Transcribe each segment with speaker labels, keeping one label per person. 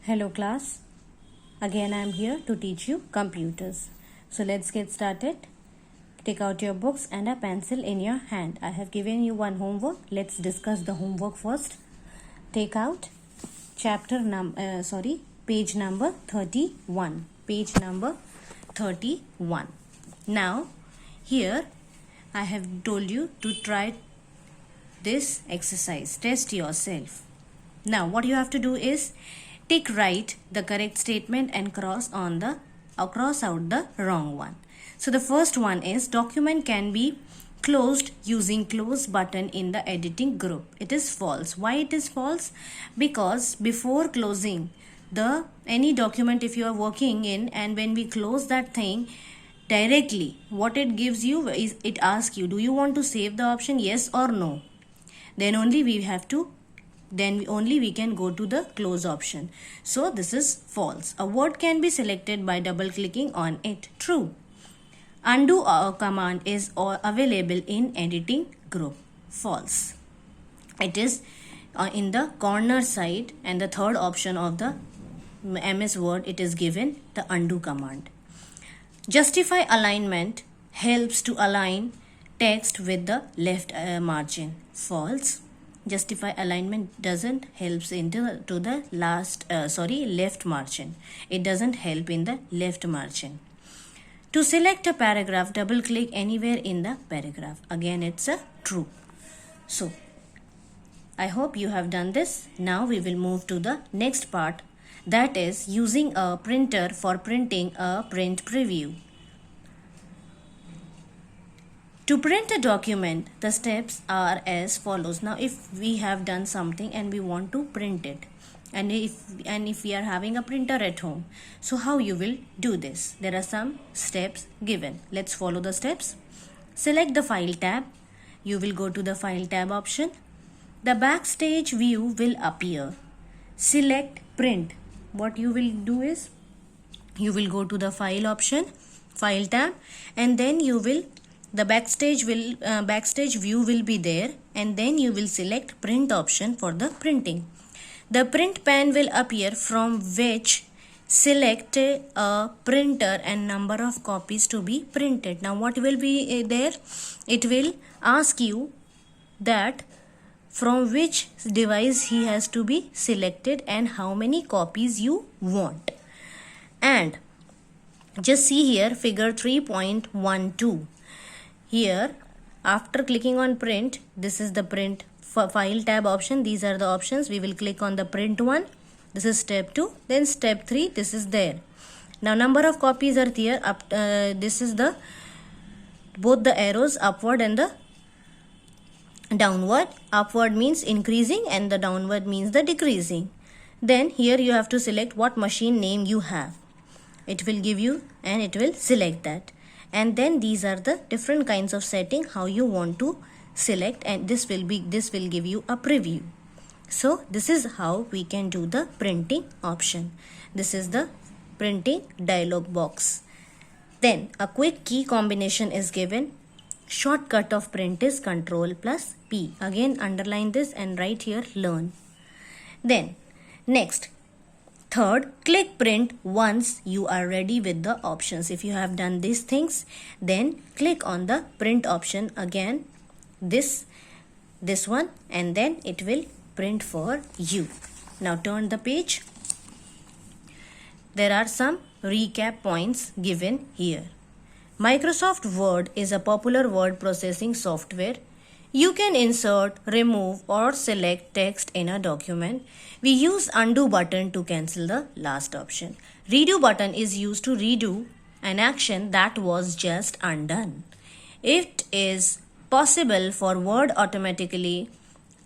Speaker 1: Hello class, again I am here to teach you computers. So let's get started. Take out your books and a pencil in your hand. I have given you one homework. Let's discuss the homework first. Take out page number 31. Page number 31. Now here I have told you to try this exercise. Test yourself. Now what you have to do is tick right the correct statement and cross out the wrong one. So the first one is document can be closed using close button in the editing group. It is false. Why it is false? Because before closing any document, if you are working in, and when we close that thing directly, what it gives you is it asks you, do you want to save the option, yes or no? Then only we can go to the close option. So this is false. A word can be selected by double clicking on it. True. Undo command is available in editing group. False. It is in the corner side and the third option of the MS Word it is given the undo command. Justify alignment helps to align text with the left margin. False. Justify alignment doesn't helps to the left margin. It doesn't help in the left margin. To select a paragraph, double click anywhere in the paragraph. Again, it's a true. So I hope you have done this. Now we will move to the next part, that is using a printer for printing a print preview. To print a document, the steps are as follows. Now, if we have done something and we want to print it, and if we are having a printer at home, so how you will do this? There are some steps given. Let's follow the steps. Select the File tab. You will go to the File tab option. The backstage view will appear. Select Print. What you will do is, you will go to the File option, File tab, and then the backstage view will be there, and then you will select print option for the printing. The print pan will appear, from which select a printer and number of copies to be printed. Now what will be there? It will ask you that from which device he has to be selected and how many copies you want. And just see here figure 3.12. Here, after clicking on print, this is the print file tab option. These are the options. We will click on the print one. This is step 2. Then step 3, this is there. Now number of copies are here. This is both the arrows, upward and the downward. Upward means increasing and the downward means the decreasing. Then here you have to select what machine name you have. It will give you and it will select that. And then these are the different kinds of setting how you want to select, and this will give you a preview. So this is how we can do the printing option. This is the printing dialog box. Then a quick key combination is given. Shortcut of print is Ctrl+P. Again underline this and write here learn. Then next, third, click print once you are ready with the options. If you have done these things, then click on the print option again, this one, and then it will print for you. Now turn the page. There are some recap points given here. Microsoft Word is a popular word processing software. You can insert, remove or select text in a document. We use undo button to cancel the last option. Redo button is used to redo an action that was just undone. It is possible for Word automatically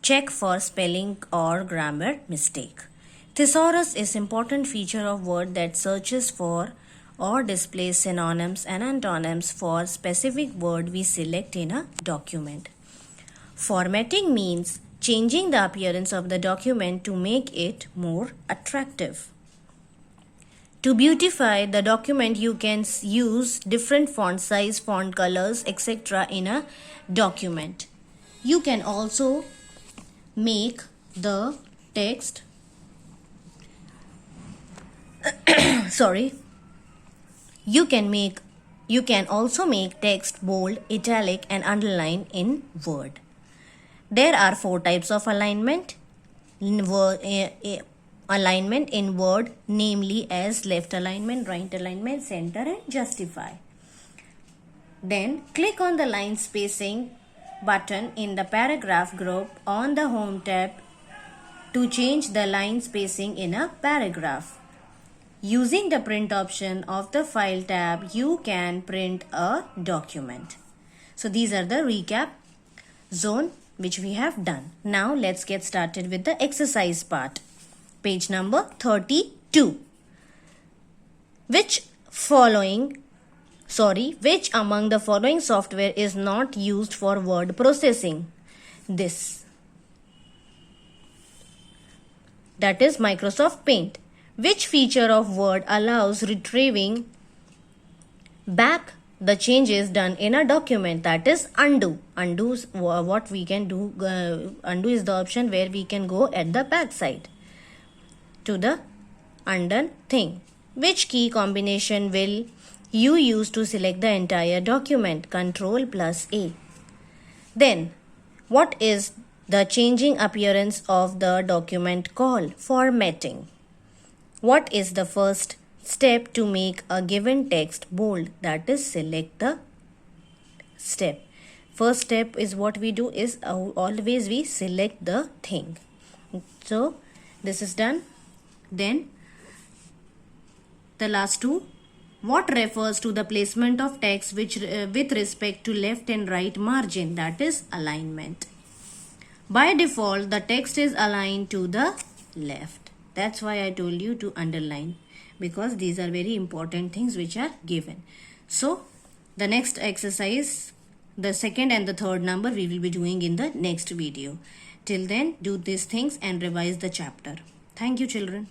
Speaker 1: check for spelling or grammar mistake. Thesaurus is important feature of Word that searches for or displays synonyms and antonyms for specific word we select in a document. Formatting means changing the appearance of the document to make it more attractive. To beautify the document, you can use different font size, font colors, etc. in a document. You can also make the text sorry, you can also make text bold, italic and underline in Word. There are 4 types of alignment in Word, namely as left alignment, right alignment, center and justify. Then click on the line spacing button in the paragraph group on the home tab to change the line spacing in a paragraph. Using the print option of the file tab, you can print a document. So these are the recap zone which we have done. Now let's get started with the exercise part. Page number 32. Which among the following software is not used for word processing? This. That is Microsoft Paint. Which feature of Word allows retrieving back the changes done in a document? That is undo. Undo is what we can do. Undo is the option where we can go at the back side to the undone thing. Which key combination will you use to select the entire document? Control plus A. Then, what is the changing appearance of the document called? Formatting. What is the first step to make a given text bold? That is select the step. First step is what we do is always we select the thing. So this is done. Then the last two. What refers to the placement of text with respect to left and right margin? That is alignment. By default, the text is aligned to the left. That's why I told you to underline, because these are very important things which are given. So the next exercise, the second and the third number, we will be doing in the next video. Till then, do these things and revise the chapter. Thank you, children.